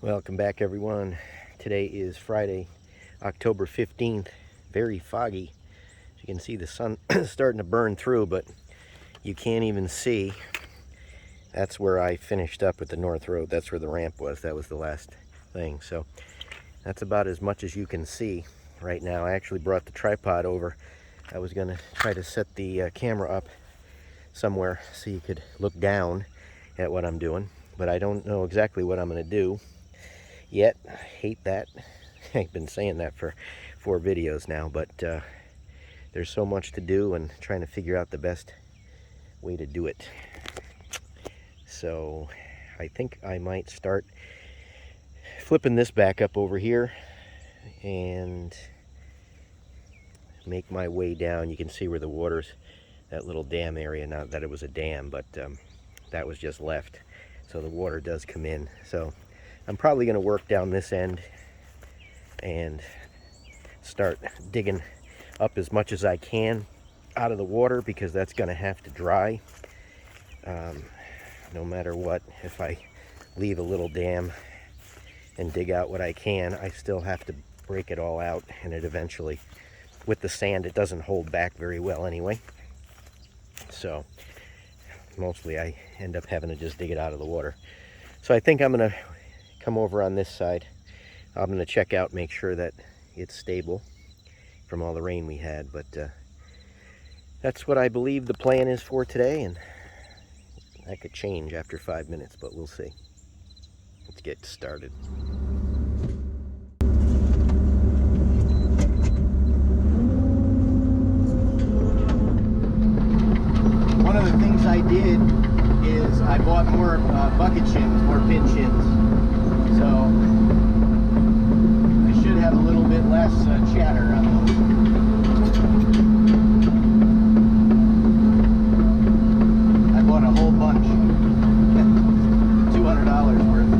Welcome back, everyone. Today is Friday, October 15th. Very foggy. As you can see, the sun is starting to burn through, but you can't even see. That's where I finished up with the North Road. That's where the ramp was. That was the last thing. So that's about as much as you can see right now. I actually brought the tripod over. I was going to try to set the camera up somewhere so you could look down at what I'm doing, but I don't know exactly what I'm going to do yet. I hate that. I've been saying that for 4 videos now, but there's so much to do and trying to figure out the best way to do it. So I think I might start flipping this back up over here and make my way down. You can see where the water's, that little dam area, not that it was a dam, but that was just left, so the water does come in. So I'm probably going to work down this end and start digging up as much as I can out of the water, because that's going to have to dry no matter what. If I leave a little dam and dig out what I can, I still have to break it all out, and it eventually, with the sand, it doesn't hold back very well anyway. So mostly I end up having to just dig it out of the water. So I think I'm going to come over on this side. I'm going to check out, make sure that it's stable from all the rain we had, but that's what I believe the plan is for today, and that could change after 5 minutes, but we'll see. Let's get started. One of the things I did is I bought more bucket shins, more pin shins. So I should have a little bit less chatter on those. I bought a whole bunch, $200 worth.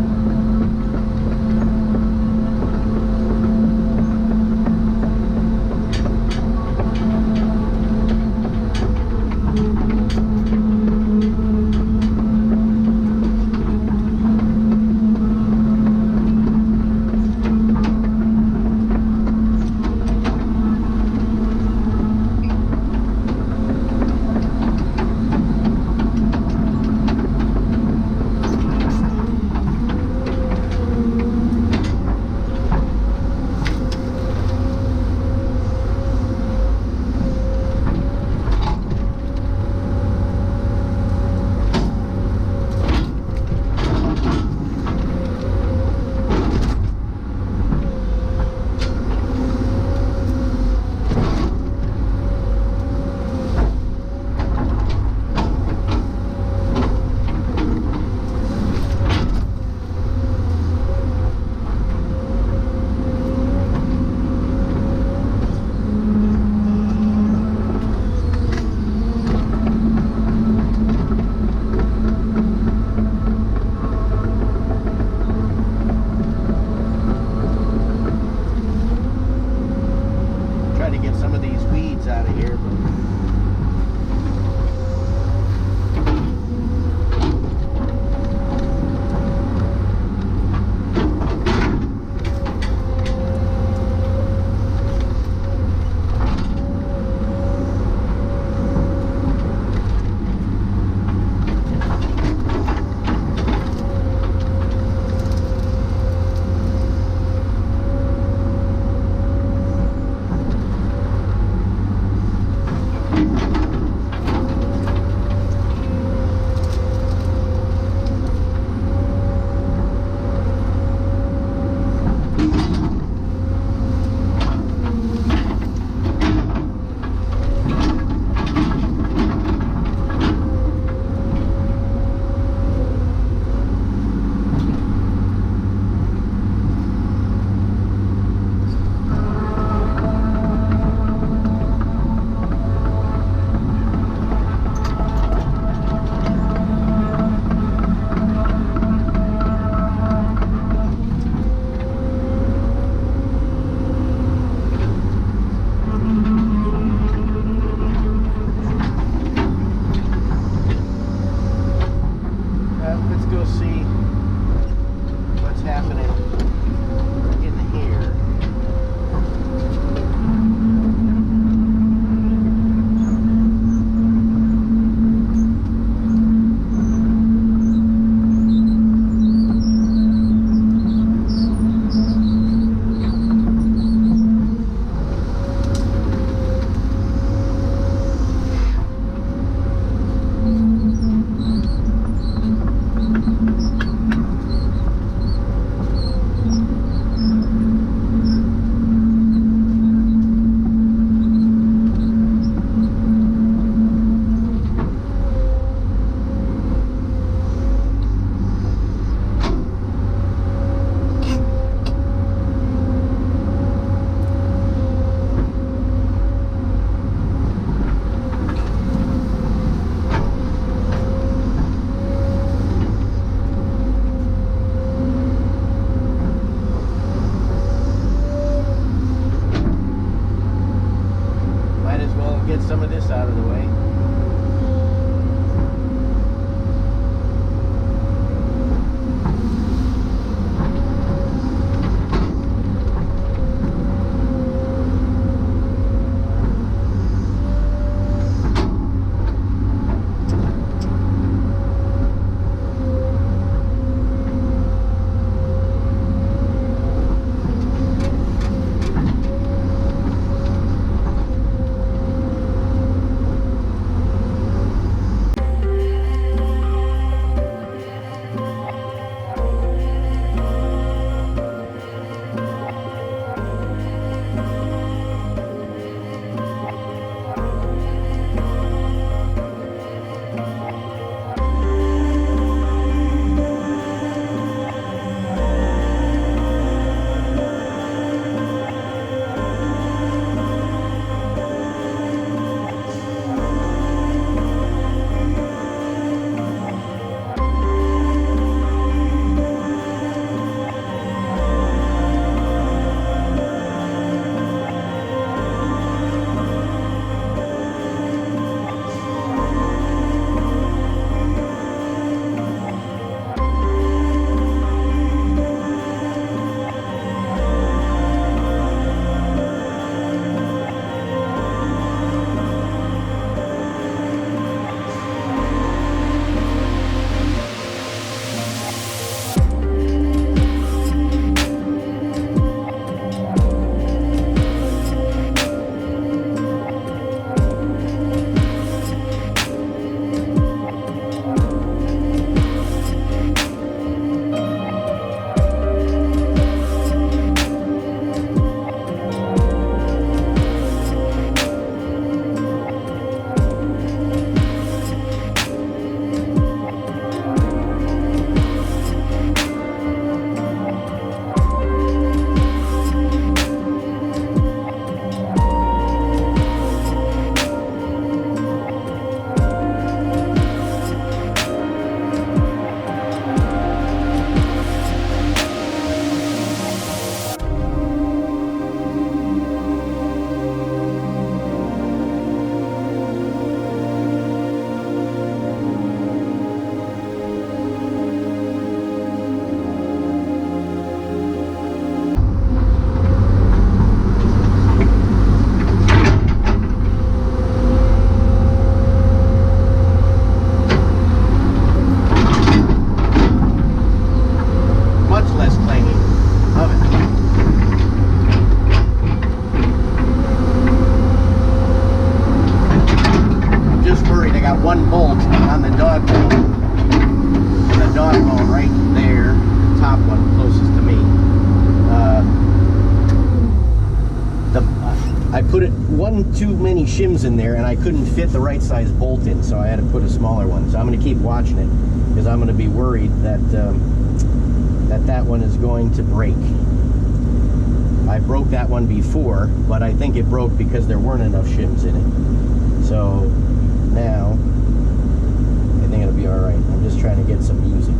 of this out of the way. One bolt on the dog bone. And the dog bone right there, the top one closest to me. I put one too many shims in there and I couldn't fit the right size bolt in, so I had to put a smaller one. So I'm going to keep watching it because I'm going to be worried that that one is going to break. I broke that one before, but I think it broke because there weren't enough shims in it. So now I think it'll be all right. I'm just trying to get some music.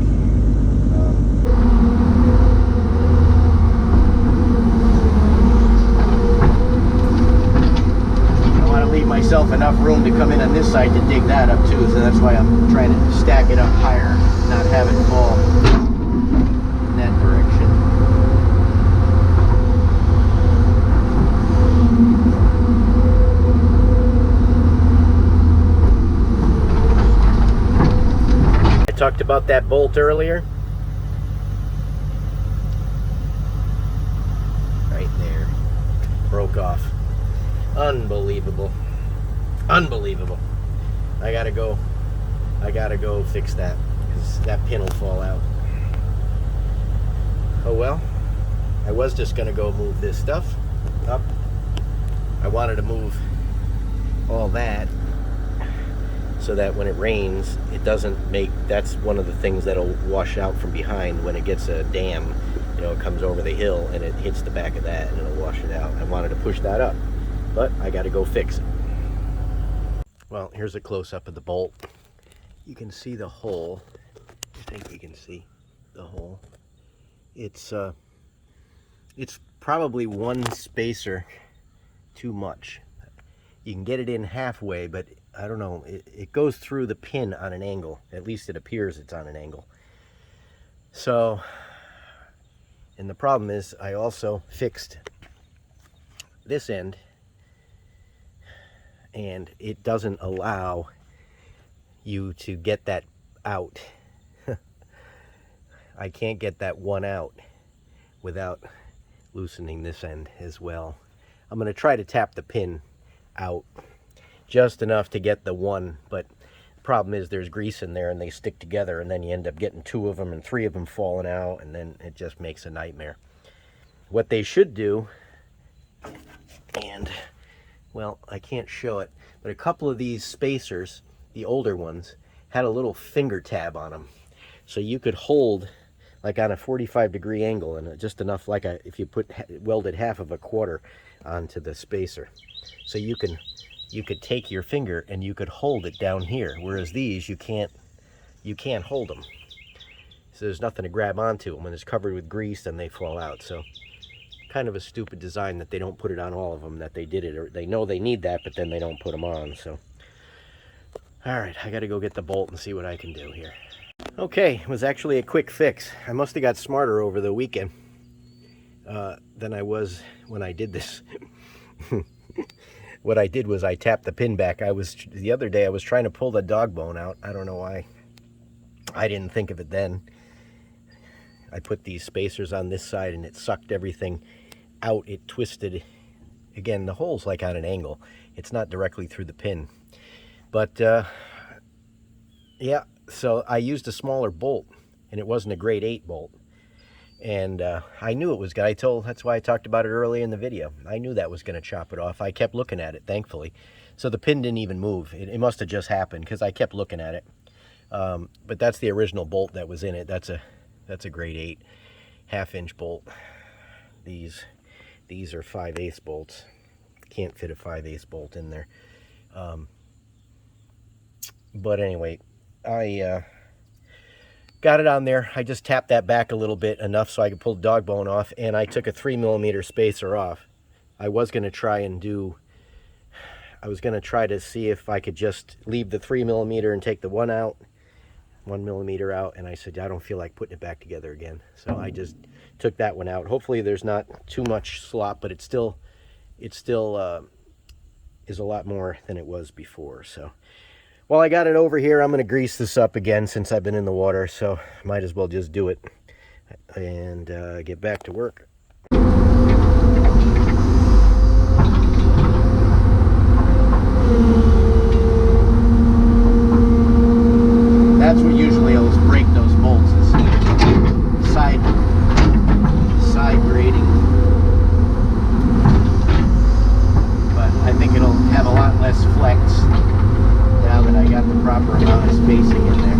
I want to leave myself enough room to come in on this side to dig that up too, so that's why I'm trying to stack it up higher, not have it fall in that direction. Talked about that bolt earlier. Right there. Broke off. Unbelievable. Unbelievable. I gotta go fix that because that pin will fall out. Oh well. I was just gonna go move this stuff up. I wanted to move all that so that when it rains, it doesn't make, that's one of the things that'll wash out from behind when it gets a dam. You know, it comes over the hill and it hits the back of that and it'll wash it out. I wanted to push that up, but I got to go fix it. Well, here's a close-up of the bolt. You can see the hole. I think you can see the hole. It's probably one spacer too much. You can get it in halfway, but I don't know, it goes through the pin on an angle. At least it appears it's on an angle. So, and the problem is I also fixed this end, and it doesn't allow you to get that out. I can't get that one out without loosening this end as well. I'm going to try to tap the pin out just enough to get the one, but the problem is there's grease in there and they stick together, and then you end up getting 2 of them and 3 of them falling out, and then it just makes a nightmare. What they should do, and well, I can't show it, but a couple of these spacers, the older ones, had a little finger tab on them, so you could hold like on a 45-degree angle, and just enough, like if you welded half of a quarter onto the spacer, so you could take your finger and you could hold it down here, whereas these you can't hold them. So there's nothing to grab onto them. When it's covered with grease, then they fall out. So kind of a stupid design that they don't put it on all of them, that they did it, or they know they need that, but then they don't put them on. So all right, I got to go get the bolt and see what I can do here. Okay, it was actually a quick fix. I must have got smarter over the weekend than I was when I did this. What I did was I tapped the pin back. The other day I was trying to pull the dog bone out. I don't know why. I didn't think of it then. I put these spacers on this side and it sucked everything out. It twisted. Again, the hole's like on an angle. It's not directly through the pin. But yeah, so I used a smaller bolt, and it wasn't a grade 8 bolt. And I knew it was good. That's why I talked about it earlier in the video. I knew that was going to chop it off. I kept looking at it, thankfully. So the pin didn't even move. It must have just happened because I kept looking at it. But that's the original bolt that was in it. That's a grade 8 half-inch bolt. These are 5/8 bolts. Can't fit a 5/8 bolt in there. But anyway, I got it on there. I just tapped that back a little bit, enough so I could pull the dog bone off, and I took a 3mm spacer off. I was going to try to see if I could just leave the 3mm and take the 1mm out, and I said, I don't feel like putting it back together again. So I just took that one out. Hopefully there's not too much slop, but it still is a lot more than it was before. So while I got it over here, I'm going to grease this up again since I've been in the water, so might as well just do it and get back to work. That's what usually helps break those bolts, is side grating. But I think it'll have a lot less flex now that I got the proper amount of spacing in there.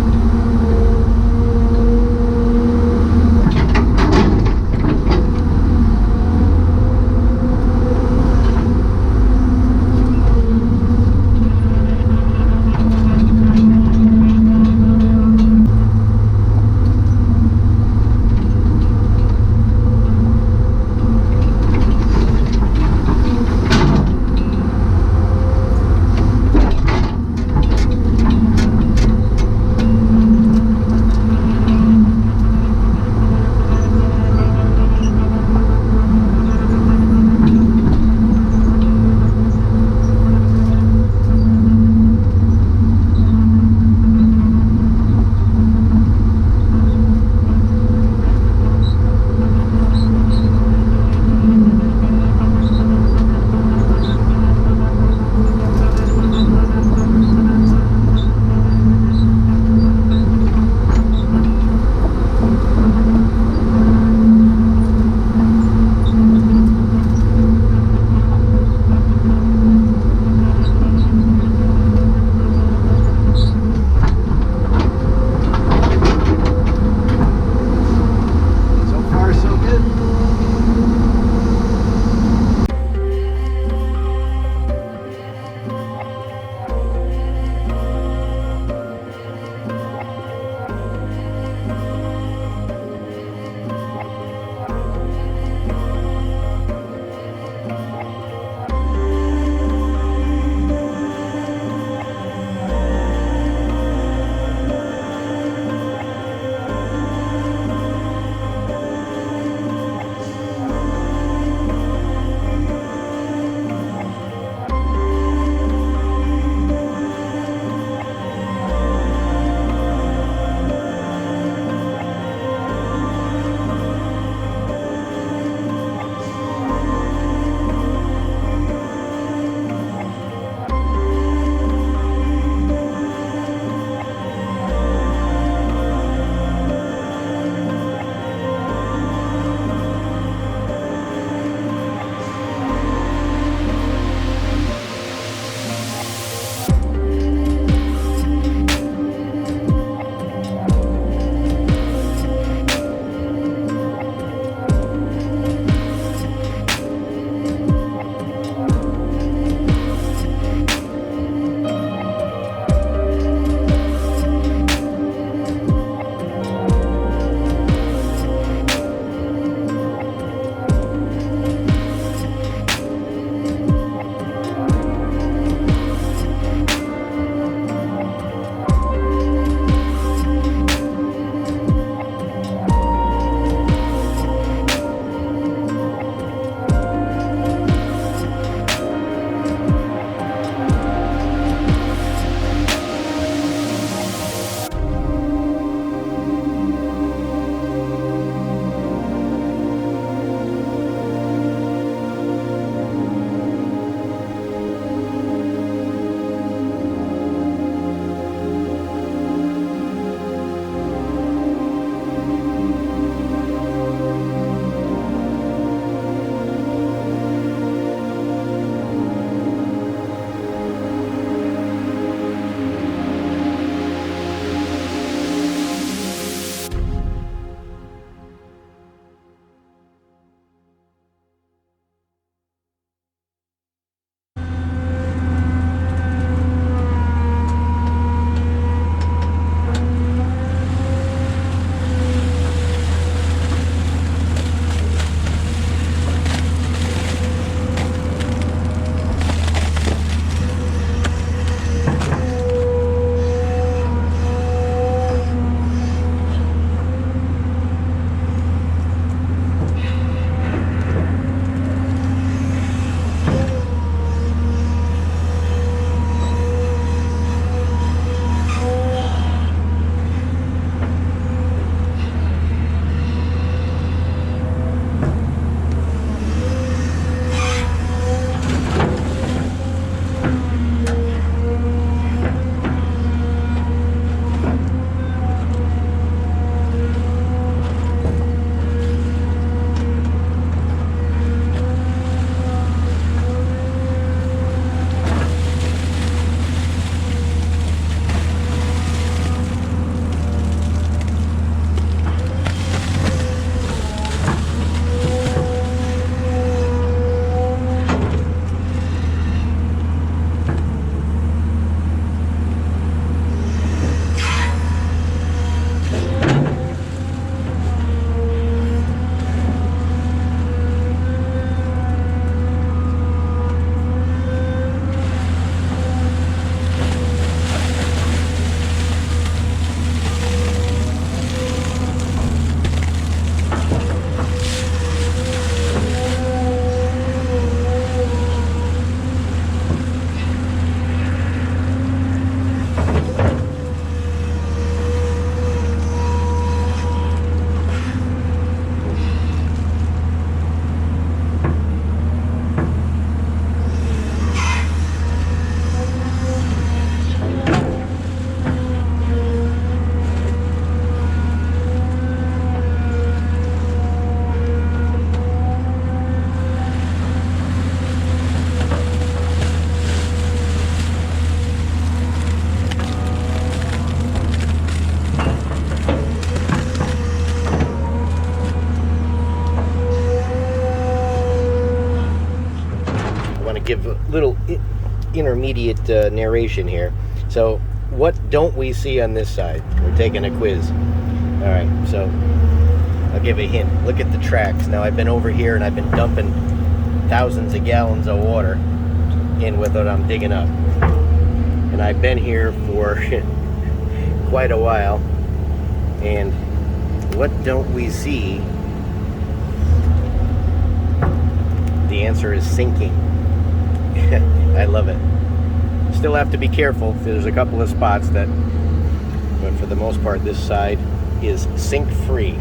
give a little intermediate narration here. So what don't we see on this side? We're taking a quiz. All right, so I'll give a hint. Look at the tracks. Now I've been over here and I've been dumping thousands of gallons of water in with what I'm digging up. And I've been here for quite a while. And what don't we see? The answer is sinking. I love it. Still have to be careful. There's a couple of spots that, but for the most part, this side is sink free.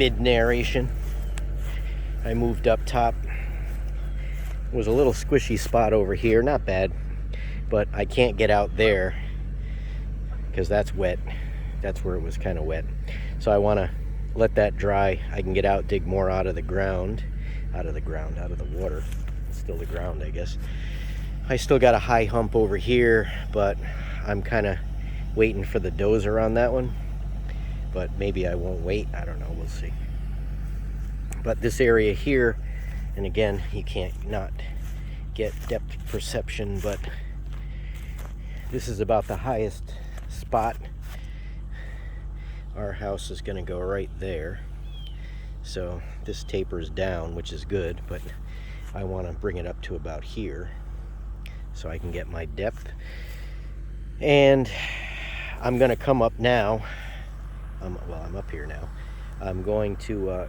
mid-narration. I moved up top. It was a little squishy spot over here, not bad, but I can't get out there because that's wet. That's where it was kind of wet. So I want to let that dry. I can get out, dig more out of the ground, out of the water. It's still the ground, I guess. I still got a high hump over here, but I'm kind of waiting for the dozer on that one. But maybe I won't wait. I don't know. We'll see. But this area here, and again, you can't not get depth perception, but this is about the highest spot. Our house is going to go right there. So this tapers down, which is good, but I want to bring it up to about here so I can get my depth. And I'm going to come up now. Well, I'm up here now. I'm going to,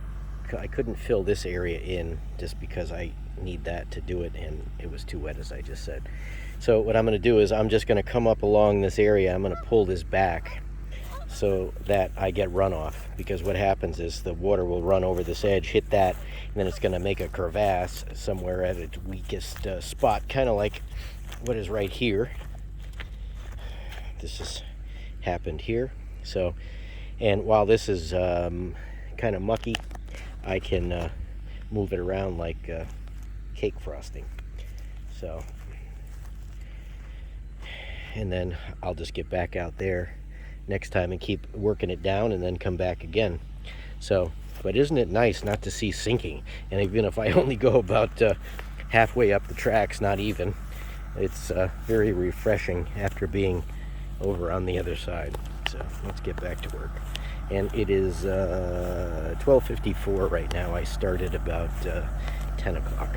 I couldn't fill this area in just because I need that to do it, and it was too wet, as I just said. So what I'm going to do is I'm just going to come up along this area. I'm going to pull this back so that I get runoff, because what happens is the water will run over this edge, hit that, and then it's going to make a crevasse somewhere at its weakest spot, kind of like what is right here. This has happened here. So, and while this is kind of mucky, I can move it around like cake frosting. So, and then I'll just get back out there next time and keep working it down and then come back again. So, but isn't it nice not to see sinking? And even if I only go about halfway up the tracks, not even, it's very refreshing after being over on the other side. So let's get back to work. And it is 12:54 right now. I started about 10 o'clock.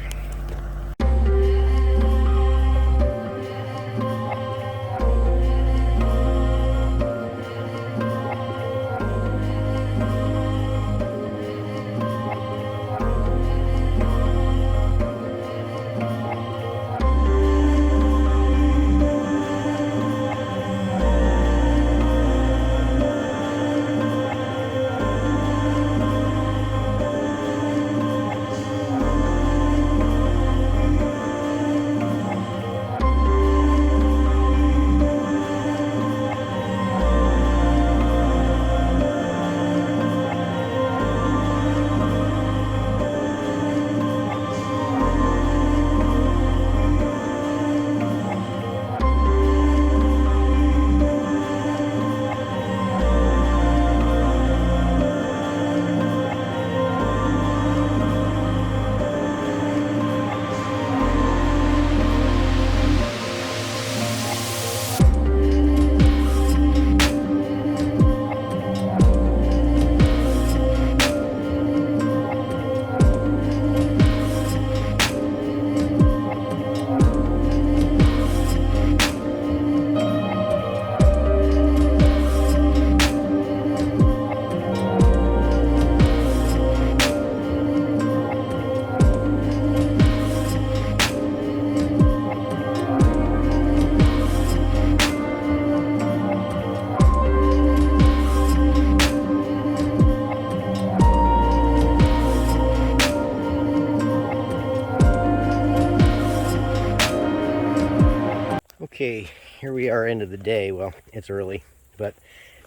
Okay, here we are, end of the day. Well, it's early, but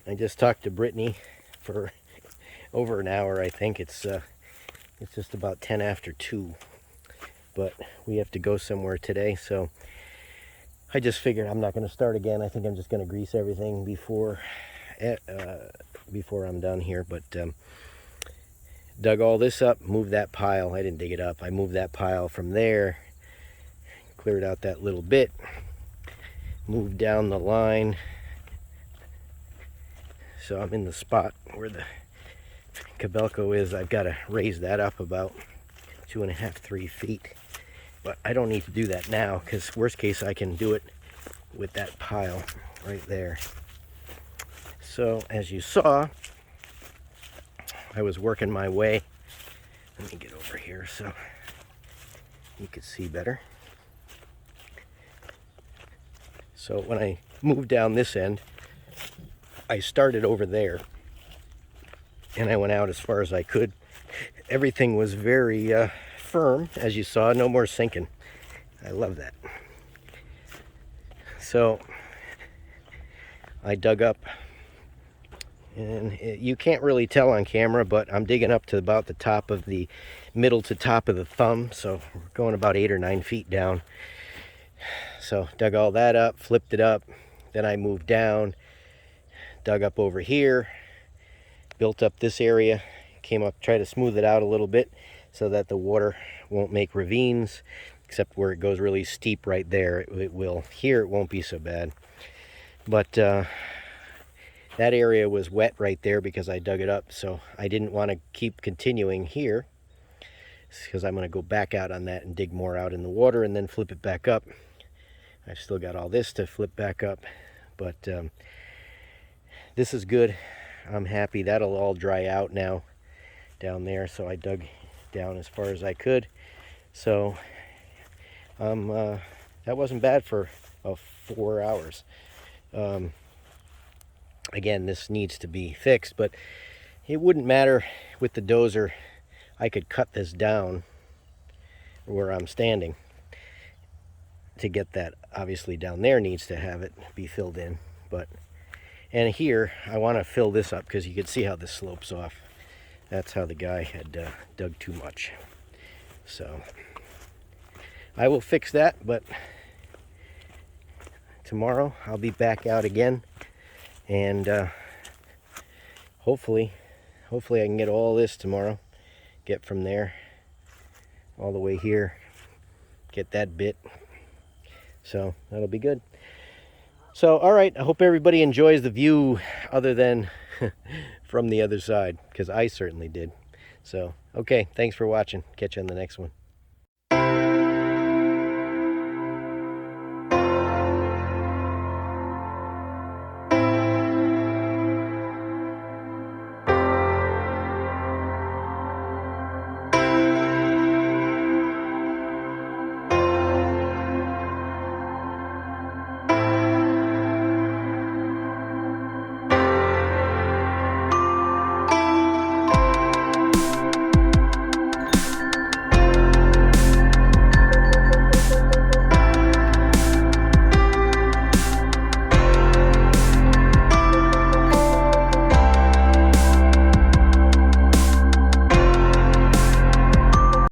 I just talked to Brittany for over an hour. I think it's just about 10 after 2, but we have to go somewhere today, so I just figured I'm not going to start again. I think I'm just going to grease everything before I'm done here. But dug all this up, moved that pile. I didn't dig it up. I moved that pile from there, cleared out that little bit, moved down the line. So I'm in the spot where the Cabelco is. I've got to raise that up about 2.5, 3 feet. But I don't need to do that now, because worst case I can do it with that pile right there. So as you saw, I was working my way. Let me get over here so you can see better. So when I moved down this end, I started over there and I went out as far as I could. Everything was very firm, as you saw, no more sinking. I love that. So I dug up, and you can't really tell on camera, but I'm digging up to about the top of the middle to top of the thumb, so we're going about 8 or 9 feet down. So dug all that up, flipped it up, then I moved down, dug up over here, built up this area, came up, tried to smooth it out a little bit so that the water won't make ravines, except where it goes really steep right there. It will. Here it won't be so bad. But that area was wet right there because I dug it up, so I didn't want to keep continuing here, because I'm going to go back out on that and dig more out in the water and then flip it back up. I've still got all this to flip back up, but this is good. I'm happy. That'll all dry out now down there, so I dug down as far as I could. So that wasn't bad for 4 hours. Again, this needs to be fixed, but it wouldn't matter with the dozer. I could cut this down where I'm standing to get that. Obviously down there needs to have it be filled in, and here I want to fill this up because you can see how this slopes off. That's how the guy had dug too much. So I will fix that, but tomorrow I'll be back out again, and hopefully I can get all this tomorrow, get from there all the way here, get that bit. So that'll be good. So, all right, I hope everybody enjoys the view other than from the other side, because I certainly did. So, okay, thanks for watching. Catch you on the next one.